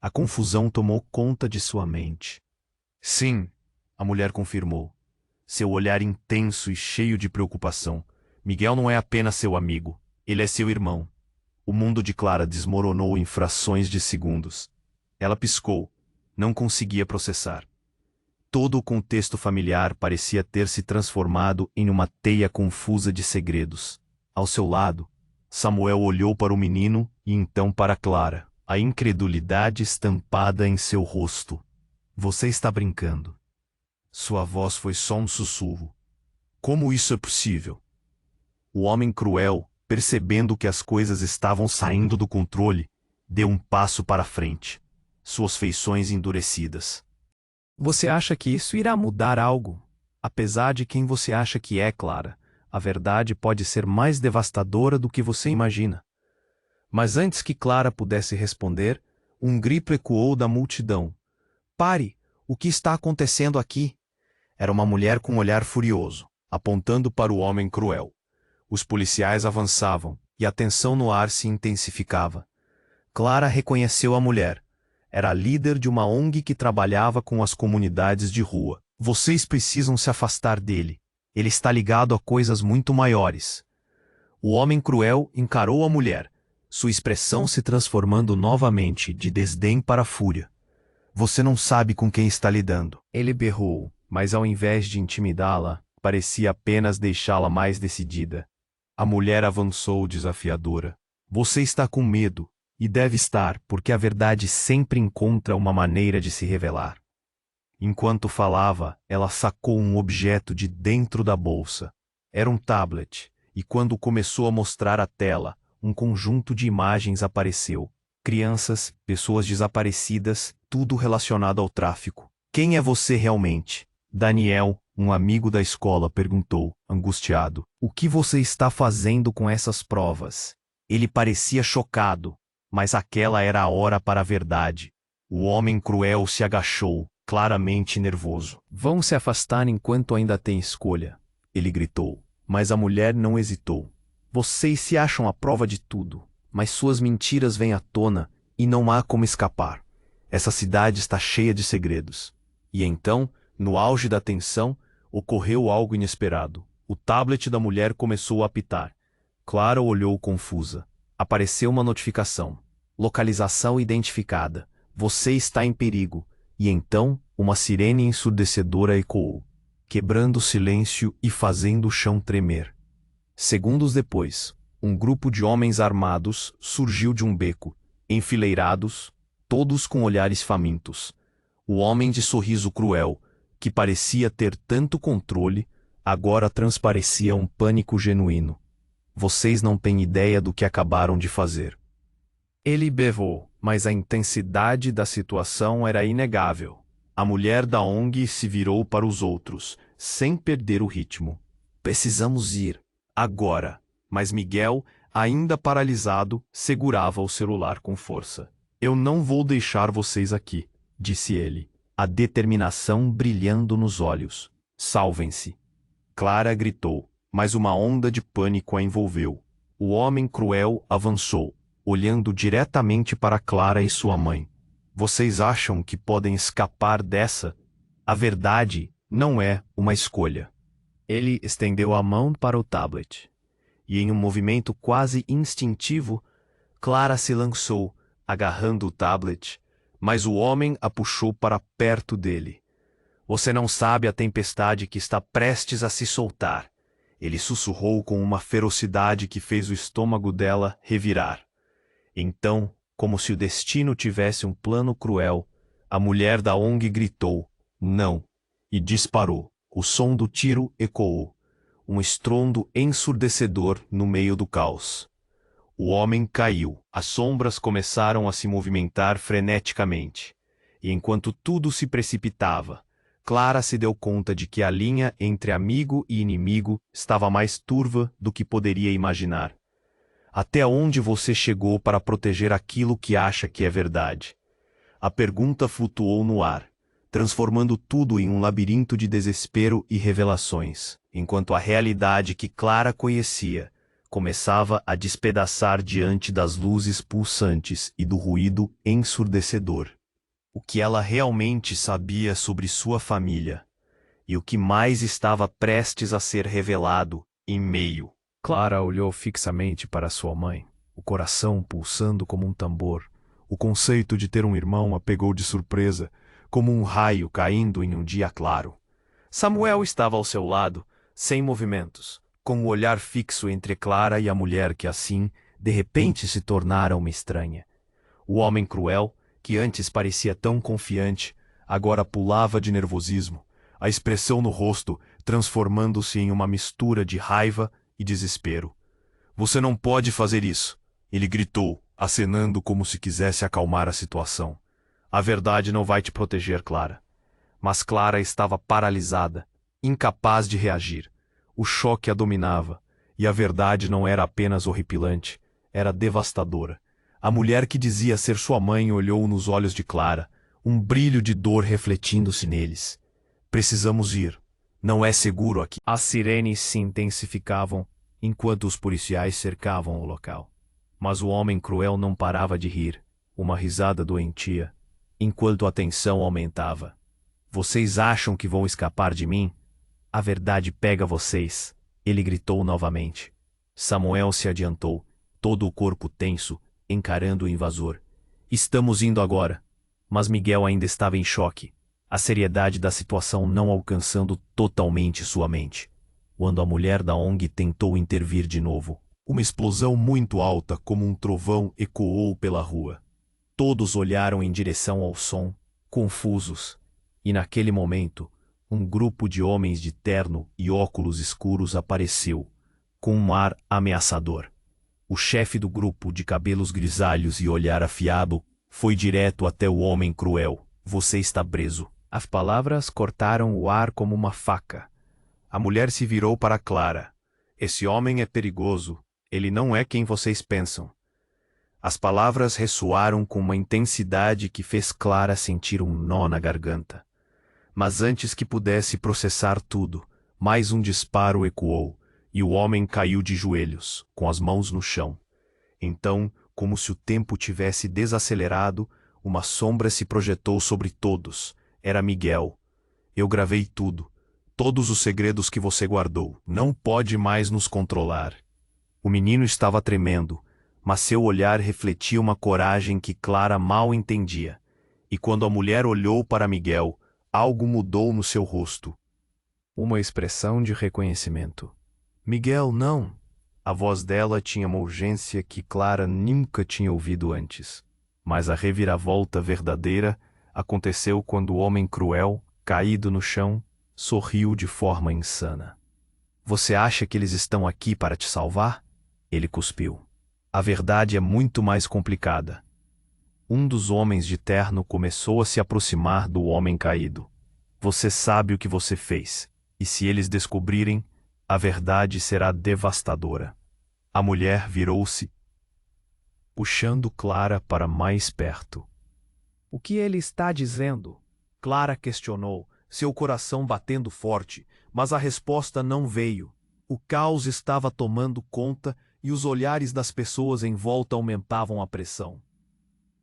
A confusão tomou conta de sua mente. Sim, a mulher confirmou. Seu olhar intenso e cheio de preocupação. Miguel não é apenas seu amigo, ele é seu irmão. O mundo de Clara desmoronou em frações de segundos. Ela piscou, não conseguia processar. Todo o contexto familiar parecia ter se transformado em uma teia confusa de segredos. Ao seu lado, Samuel olhou para o menino e então para Clara, a incredulidade estampada em seu rosto. Você está brincando. Sua voz foi só um sussurro. Como isso é possível? O homem cruel, percebendo que as coisas estavam saindo do controle, deu um passo para frente, suas feições endurecidas. Você acha que isso irá mudar algo? Apesar de quem você acha que é, Clara, a verdade pode ser mais devastadora do que você imagina. Mas antes que Clara pudesse responder, um grito ecoou da multidão. Pare! O que está acontecendo aqui? Era uma mulher com um olhar furioso, apontando para o homem cruel. Os policiais avançavam, e a tensão no ar se intensificava. Clara reconheceu a mulher. Era a líder de uma ONG que trabalhava com as comunidades de rua. Vocês precisam se afastar dele. Ele está ligado a coisas muito maiores. O homem cruel encarou a mulher, sua expressão se transformando novamente de desdém para fúria. Você não sabe com quem está lidando. Ele berrou, mas ao invés de intimidá-la, parecia apenas deixá-la mais decidida. A mulher avançou desafiadora. Você está com medo, e deve estar, porque a verdade sempre encontra uma maneira de se revelar. Enquanto falava, ela sacou um objeto de dentro da bolsa. Era um tablet, e quando começou a mostrar a tela, um conjunto de imagens apareceu. Crianças, pessoas desaparecidas, tudo relacionado ao tráfico. Quem é você realmente? Daniel, um amigo da escola, perguntou, angustiado. O que você está fazendo com essas provas? Ele parecia chocado, mas aquela era a hora para a verdade. O homem cruel se agachou, claramente nervoso. Vão se afastar enquanto ainda tem escolha, ele gritou, mas a mulher não hesitou. Vocês se acham a prova de tudo, mas suas mentiras vêm à tona e não há como escapar. Essa cidade está cheia de segredos. E então, no auge da tensão, ocorreu algo inesperado. O tablet da mulher começou a apitar. Clara olhou confusa. Apareceu uma notificação. Localização identificada. Você está em perigo. E então, uma sirene ensurdecedora ecoou, quebrando o silêncio e fazendo o chão tremer. Segundos depois, um grupo de homens armados surgiu de um beco, enfileirados, todos com olhares famintos. O homem de sorriso cruel, que parecia ter tanto controle, agora transparecia um pânico genuíno. Vocês não têm ideia do que acabaram de fazer. Ele berrou, mas a intensidade da situação era inegável. A mulher da ONG se virou para os outros, sem perder o ritmo. Precisamos ir. Agora. Mas Miguel, ainda paralisado, segurava o celular com força. Eu não vou deixar vocês aqui, disse ele, a determinação brilhando nos olhos. Salvem-se. Clara gritou, mas uma onda de pânico a envolveu. O homem cruel avançou, olhando diretamente para Clara e sua mãe. Vocês acham que podem escapar dessa? A verdade não é uma escolha. Ele estendeu a mão para o tablet. E em um movimento quase instintivo, Clara se lançou, agarrando o tablet, mas o homem a puxou para perto dele. Você não sabe a tempestade que está prestes a se soltar. Ele sussurrou com uma ferocidade que fez o estômago dela revirar. Então, como se o destino tivesse um plano cruel, a mulher da ONG gritou, não, e disparou. O som do tiro ecoou. Um estrondo ensurdecedor no meio do caos. O homem caiu. As sombras começaram a se movimentar freneticamente. E enquanto tudo se precipitava, Clara se deu conta de que a linha entre amigo e inimigo estava mais turva do que poderia imaginar. Até onde você chegou para proteger aquilo que acha que é verdade? A pergunta flutuou no ar, transformando tudo em um labirinto de desespero e revelações, enquanto a realidade que Clara conhecia começava a despedaçar diante das luzes pulsantes e do ruído ensurdecedor. O que ela realmente sabia sobre sua família, e o que mais estava prestes a ser revelado em meio. Clara olhou fixamente para sua mãe, o coração pulsando como um tambor. O conceito de ter um irmão a pegou de surpresa, como um raio caindo em um dia claro. Samuel estava ao seu lado, sem movimentos, com o olhar fixo entre Clara e a mulher que assim, de repente se tornara uma estranha. O homem cruel, que antes parecia tão confiante, agora pulava de nervosismo, a expressão no rosto transformando-se em uma mistura de raiva e desespero. "Você não pode fazer isso", ele gritou, acenando como se quisesse acalmar a situação. "A verdade não vai te proteger, Clara." Mas Clara estava paralisada, incapaz de reagir. O choque a dominava, e a verdade não era apenas horripilante, era devastadora. A mulher que dizia ser sua mãe olhou nos olhos de Clara, um brilho de dor refletindo-se neles. "Precisamos ir. Não é seguro aqui." As sirenes se intensificavam, enquanto os policiais cercavam o local. Mas o homem cruel não parava de rir, uma risada doentia, enquanto a tensão aumentava. "Vocês acham que vão escapar de mim? A verdade pega vocês", ele gritou novamente. Samuel se adiantou, todo o corpo tenso, encarando o invasor. "Estamos indo agora." Mas Miguel ainda estava em choque, a seriedade da situação não alcançando totalmente sua mente. Quando a mulher da ONG tentou intervir de novo, uma explosão muito alta como um trovão ecoou pela rua. Todos olharam em direção ao som, confusos, e naquele momento, um grupo de homens de terno e óculos escuros apareceu, com um ar ameaçador. O chefe do grupo, de cabelos grisalhos e olhar afiado, foi direto até o homem cruel. "Você está preso." As palavras cortaram o ar como uma faca. A mulher se virou para Clara. "Esse homem é perigoso. Ele não é quem vocês pensam." As palavras ressoaram com uma intensidade que fez Clara sentir um nó na garganta. Mas antes que pudesse processar tudo, mais um disparo ecoou, e o homem caiu de joelhos, com as mãos no chão. Então, como se o tempo tivesse desacelerado, uma sombra se projetou sobre todos. Era Miguel. "Eu gravei tudo. Todos os segredos que você guardou. Não pode mais nos controlar." O menino estava tremendo, mas seu olhar refletia uma coragem que Clara mal entendia. E quando a mulher olhou para Miguel, algo mudou no seu rosto. Uma expressão de reconhecimento. "Miguel, não!" A voz dela tinha uma urgência que Clara nunca tinha ouvido antes. Mas a reviravolta verdadeira aconteceu quando o homem cruel, caído no chão, sorriu de forma insana. "Você acha que eles estão aqui para te salvar?" Ele cuspiu. "A verdade é muito mais complicada." Um dos homens de terno começou a se aproximar do homem caído. "Você sabe o que você fez, e se eles descobrirem, a verdade será devastadora." A mulher virou-se, puxando Clara para mais perto. "O que ele está dizendo?" Clara questionou, seu coração batendo forte, mas a resposta não veio. O caos estava tomando conta e os olhares das pessoas em volta aumentavam a pressão.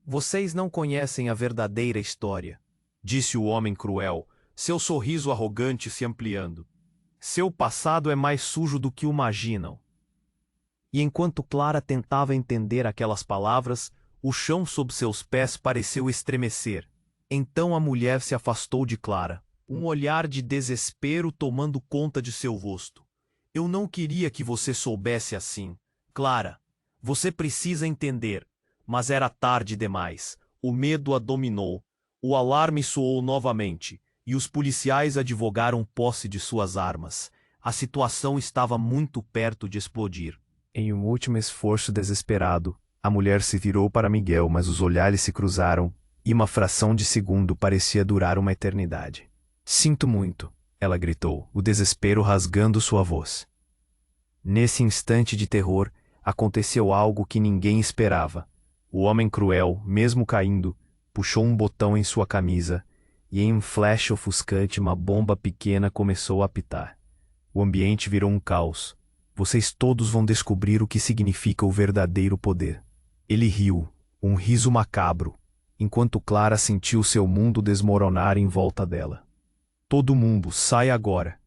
"Vocês não conhecem a verdadeira história", disse o homem cruel, seu sorriso arrogante se ampliando. "Seu passado é mais sujo do que imaginam." E enquanto Clara tentava entender aquelas palavras, o chão sob seus pés pareceu estremecer. Então a mulher se afastou de Clara, um olhar de desespero tomando conta de seu rosto. "Eu não queria que você soubesse assim, Clara. Você precisa entender." Mas era tarde demais. O medo a dominou. O alarme soou novamente, e os policiais advogaram posse de suas armas. A situação estava muito perto de explodir. Em um último esforço desesperado, a mulher se virou para Miguel, mas os olhares se cruzaram, e uma fração de segundo parecia durar uma eternidade. Sinto muito, ela gritou, o desespero rasgando sua voz. Nesse instante de terror, aconteceu algo que ninguém esperava. O homem cruel, mesmo caindo, puxou um botão em sua camisa, e em um flash ofuscante uma bomba pequena começou a apitar. O ambiente virou um caos. Vocês todos vão descobrir o que significa o verdadeiro poder. Ele riu, um riso macabro, enquanto Clara sentiu seu mundo desmoronar em volta dela. Todo mundo, sai agora!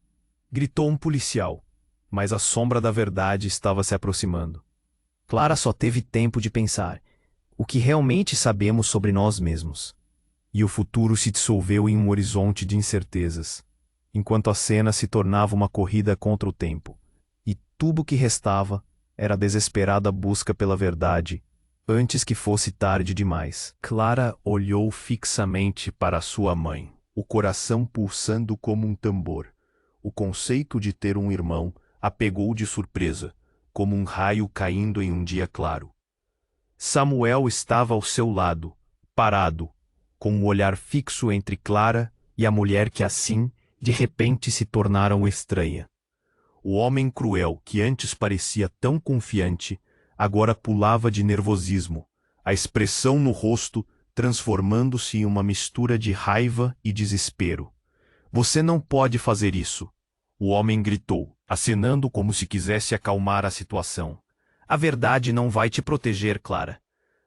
Gritou um policial, mas a sombra da verdade estava se aproximando. Clara só teve tempo de pensar: o que realmente sabemos sobre nós mesmos? E o futuro se dissolveu em um horizonte de incertezas, enquanto a cena se tornava uma corrida contra o tempo. E tudo o que restava era a desesperada busca pela verdade, antes que fosse tarde demais. Clara olhou fixamente para sua mãe, o coração pulsando como um tambor. O conceito de ter um irmão a pegou de surpresa, como um raio caindo em um dia claro. Samuel estava ao seu lado, parado, com um olhar fixo entre Clara e a mulher que assim, de repente se tornaram estranha. O homem cruel que antes parecia tão confiante, agora pulava de nervosismo, a expressão no rosto transformando-se em uma mistura de raiva e desespero. Você não pode fazer isso, o homem gritou, acenando como se quisesse acalmar a situação. A verdade não vai te proteger, Clara.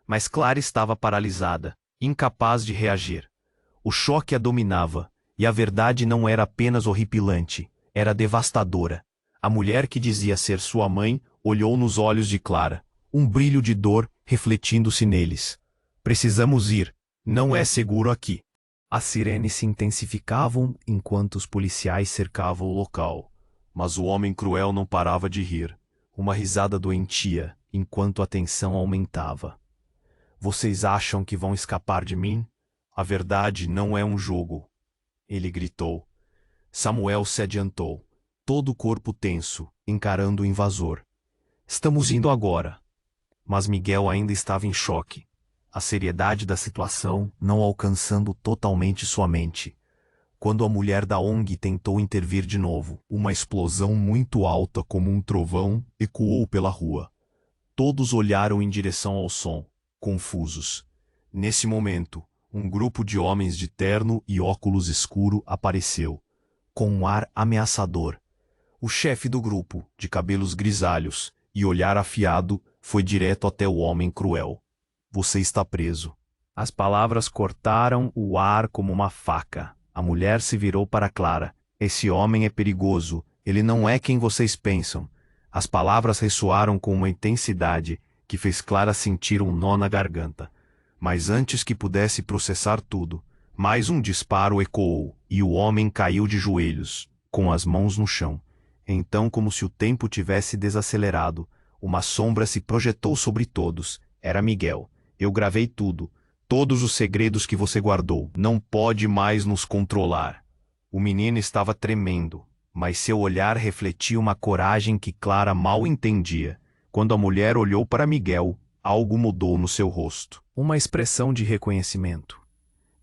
Mas Clara estava paralisada, incapaz de reagir. O choque a dominava, e a verdade não era apenas horripilante, era devastadora. A mulher que dizia ser sua mãe olhou nos olhos de Clara, um brilho de dor refletindo-se neles. Precisamos ir, não é seguro aqui. As sirenes se intensificavam enquanto os policiais cercavam o local. Mas o homem cruel não parava de rir, uma risada doentia, enquanto a tensão aumentava. Vocês acham que vão escapar de mim? A verdade não é um jogo. Ele gritou. Samuel se adiantou, todo o corpo tenso, encarando o invasor. Estamos indo agora. Mas Miguel ainda estava em choque, a seriedade da situação não alcançando totalmente sua mente. Quando a mulher da ONG tentou intervir de novo, uma explosão muito alta como um trovão ecoou pela rua. Todos olharam em direção ao som, confusos. Nesse momento, um grupo de homens de terno e óculos escuro apareceu, com um ar ameaçador. O chefe do grupo, de cabelos grisalhos e olhar afiado, foi direto até o homem cruel. Você está preso. As palavras cortaram o ar como uma faca. A mulher se virou para Clara. Esse homem é perigoso. Ele não é quem vocês pensam. As palavras ressoaram com uma intensidade que fez Clara sentir um nó na garganta. Mas antes que pudesse processar tudo, mais um disparo ecoou, e o homem caiu de joelhos, com as mãos no chão. Então, como se o tempo tivesse desacelerado, uma sombra se projetou sobre todos. Era Miguel. Eu gravei tudo. Todos os segredos que você guardou. Não pode mais nos controlar. O menino estava tremendo, mas seu olhar refletia uma coragem que Clara mal entendia. Quando a mulher olhou para Miguel, algo mudou no seu rosto. Uma expressão de reconhecimento.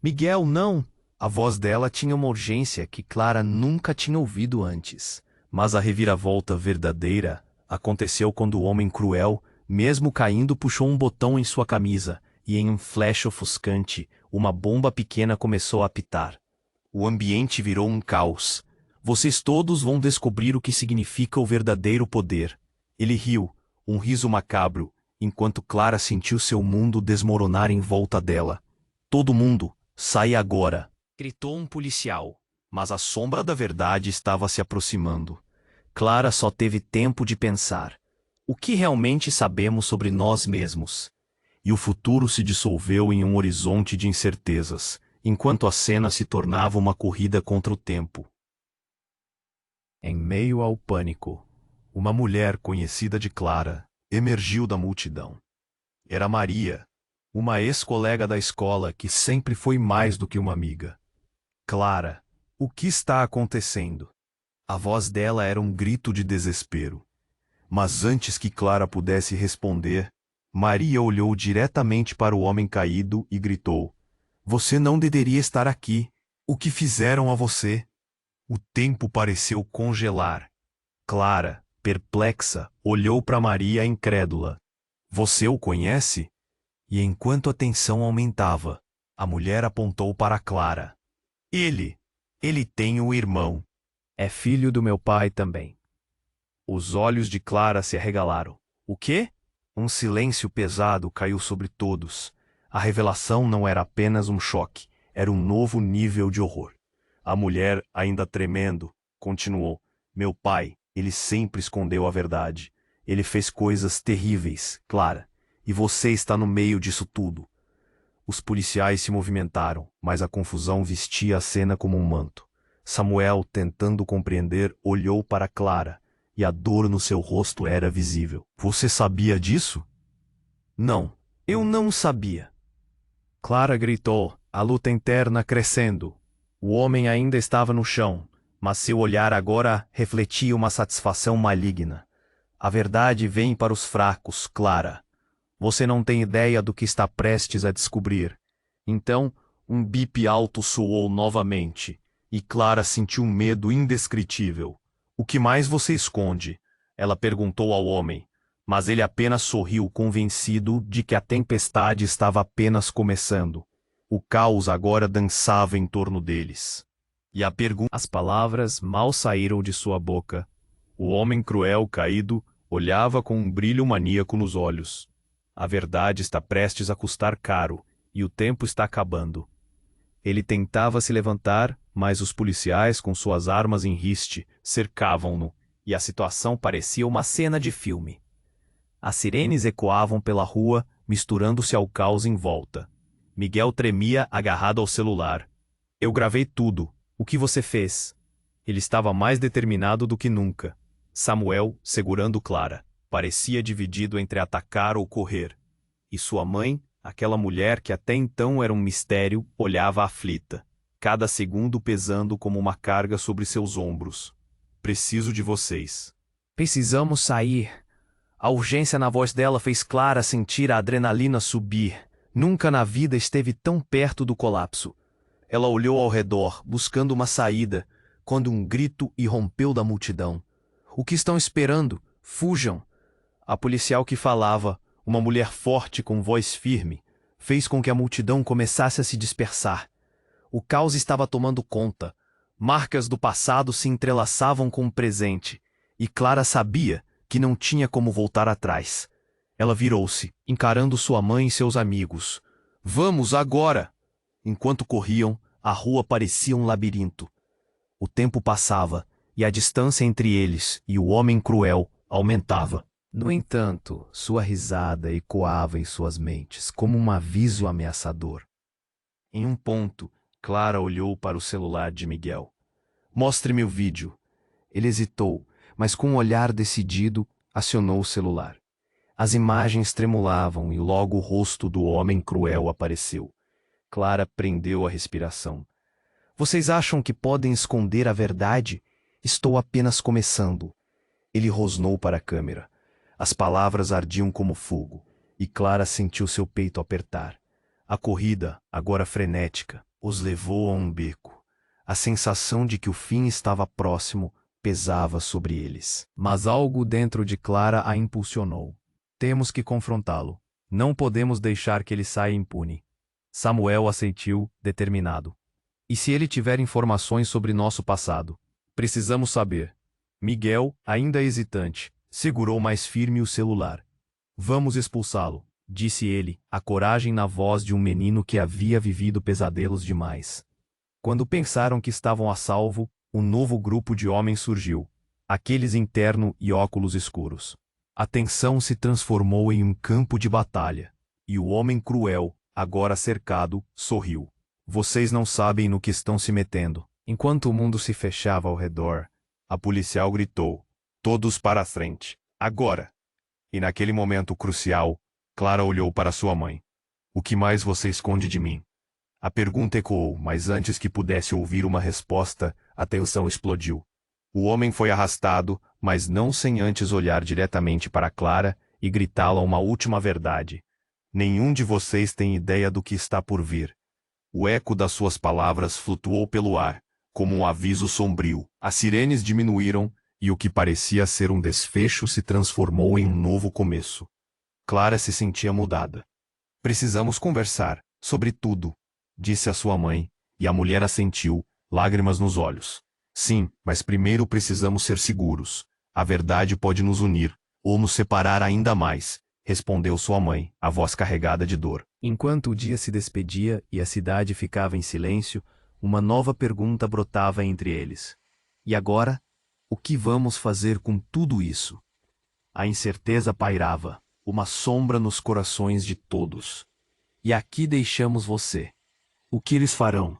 Miguel, não! A voz dela tinha uma urgência que Clara nunca tinha ouvido antes. Mas a reviravolta verdadeira aconteceu quando o homem cruel, mesmo caindo, puxou um botão em sua camisa, e em um flash ofuscante, uma bomba pequena começou a apitar. O ambiente virou um caos. Vocês todos vão descobrir o que significa o verdadeiro poder. Ele riu, um riso macabro, enquanto Clara sentiu seu mundo desmoronar em volta dela. Todo mundo, sai agora! Gritou um policial, mas a sombra da verdade estava se aproximando. Clara só teve tempo de pensar. O que realmente sabemos sobre nós mesmos? E o futuro se dissolveu em um horizonte de incertezas, enquanto a cena se tornava uma corrida contra o tempo. Em meio ao pânico, uma mulher conhecida de Clara emergiu da multidão. Era Maria, uma ex-colega da escola que sempre foi mais do que uma amiga. Clara, o que está acontecendo? A voz dela era um grito de desespero. Mas antes que Clara pudesse responder, Maria olhou diretamente para o homem caído e gritou: Você não deveria estar aqui. O que fizeram a você? O tempo pareceu congelar. Clara, perplexa, olhou para Maria incrédula. Você o conhece? E enquanto a tensão aumentava, a mulher apontou para Clara. Ele tem um irmão. É filho do meu pai também. Os olhos de Clara se arregalaram. O quê? Um silêncio pesado caiu sobre todos. A revelação não era apenas um choque, era um novo nível de horror. A mulher, ainda tremendo, continuou. Meu pai, ele sempre escondeu a verdade. Ele fez coisas terríveis, Clara, e você está no meio disso tudo. Os policiais se movimentaram, mas a confusão vestia a cena como um manto. Samuel, tentando compreender, olhou para Clara, e a dor no seu rosto era visível. Você sabia disso? Não, eu não sabia. Clara gritou, a luta interna crescendo. O homem ainda estava no chão, mas seu olhar agora refletia uma satisfação maligna. A verdade vem para os fracos, Clara. Você não tem ideia do que está prestes a descobrir. Então, um bip alto soou novamente, e Clara sentiu um medo indescritível. O que mais você esconde? Ela perguntou ao homem, mas ele apenas sorriu convencido de que a tempestade estava apenas começando. O caos agora dançava em torno deles. E a pergunta... As palavras mal saíram de sua boca. O homem cruel caído olhava com um brilho maníaco nos olhos. A verdade está prestes a custar caro, e o tempo está acabando. Ele tentava se levantar, mas os policiais, com suas armas em riste, cercavam-no, e a situação parecia uma cena de filme. As sirenes ecoavam pela rua, misturando-se ao caos em volta. Miguel tremia agarrado ao celular. Eu gravei tudo. O que você fez? Ele estava mais determinado do que nunca. Samuel, segurando Clara, parecia dividido entre atacar ou correr. E sua mãe, aquela mulher que até então era um mistério, olhava aflita, cada segundo pesando como uma carga sobre seus ombros. Preciso de vocês. Precisamos sair. A urgência na voz dela fez Clara sentir a adrenalina subir. Nunca na vida esteve tão perto do colapso. Ela olhou ao redor, buscando uma saída, quando um grito irrompeu da multidão. O que estão esperando? Fujam! A policial que falava, uma mulher forte com voz firme, fez com que a multidão começasse a se dispersar. O caos estava tomando conta. Marcas do passado se entrelaçavam com o presente, e Clara sabia que não tinha como voltar atrás. Ela virou-se, encarando sua mãe e seus amigos. Vamos agora! Enquanto corriam, a rua parecia um labirinto. O tempo passava, e a distância entre eles e o homem cruel aumentava. No entanto, sua risada ecoava em suas mentes como um aviso ameaçador. Em um ponto, Clara olhou para o celular de Miguel. Mostre-me o vídeo. Ele hesitou, mas com um olhar decidido, acionou o celular. As imagens tremulavam e logo o rosto do homem cruel apareceu. Clara prendeu a respiração. Vocês acham que podem esconder a verdade? Estou apenas começando. Ele rosnou para a câmera. As palavras ardiam como fogo, e Clara sentiu seu peito apertar. A corrida, agora frenética, os levou a um beco. A sensação de que o fim estava próximo pesava sobre eles. Mas algo dentro de Clara a impulsionou. Temos que confrontá-lo. Não podemos deixar que ele saia impune. Samuel assentiu, determinado. E se ele tiver informações sobre nosso passado? Precisamos saber. Miguel, ainda hesitante, segurou mais firme o celular. Vamos expulsá-lo, disse ele, a coragem na voz de um menino que havia vivido pesadelos demais. Quando pensaram que estavam a salvo, um novo grupo de homens surgiu, aqueles em terno e óculos escuros. A tensão se transformou em um campo de batalha, e o homem cruel, agora cercado, sorriu. Vocês não sabem no que estão se metendo. Enquanto o mundo se fechava ao redor, a policial gritou, todos para a frente, agora! E naquele momento crucial, Clara olhou para sua mãe. O que mais você esconde de mim? A pergunta ecoou, mas antes que pudesse ouvir uma resposta, a tensão explodiu. O homem foi arrastado, mas não sem antes olhar diretamente para Clara e gritá-la uma última verdade. Nenhum de vocês tem ideia do que está por vir.
O eco das suas palavras flutuou pelo ar, como um aviso sombrio. As sirenes diminuíram, e o que parecia ser um desfecho se transformou em um novo começo. Clara se sentia mudada. Precisamos conversar, sobre tudo, disse a sua mãe, e a mulher assentiu, lágrimas nos olhos. Sim, mas primeiro precisamos ser seguros. A verdade pode nos unir, ou nos separar ainda mais, respondeu sua mãe, a voz carregada de dor.
Enquanto o dia se despedia e a cidade ficava em silêncio, uma nova pergunta brotava entre eles. E agora? O que vamos fazer com tudo isso? A incerteza pairava, uma sombra nos corações de todos. E aqui deixamos você. O que eles farão?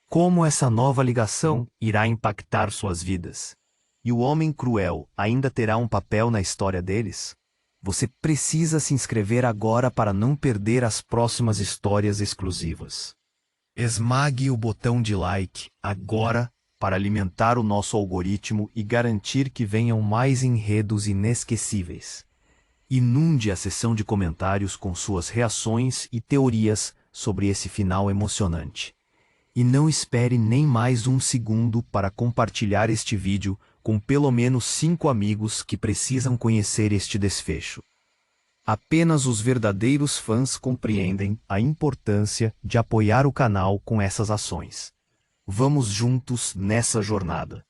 Como essa nova ligação irá impactar suas vidas? E o homem cruel ainda terá um papel na história deles? Você precisa se inscrever agora para não perder as próximas histórias exclusivas. Esmague o botão de like agora para alimentar o nosso algoritmo e garantir que venham mais enredos inesquecíveis. Inunde a seção de comentários com suas reações e teorias sobre esse final emocionante. E não espere nem mais um segundo para compartilhar este vídeo com pelo menos 5 amigos que precisam conhecer este desfecho. Apenas os verdadeiros fãs compreendem a importância de apoiar o canal com essas ações. Vamos juntos nessa jornada.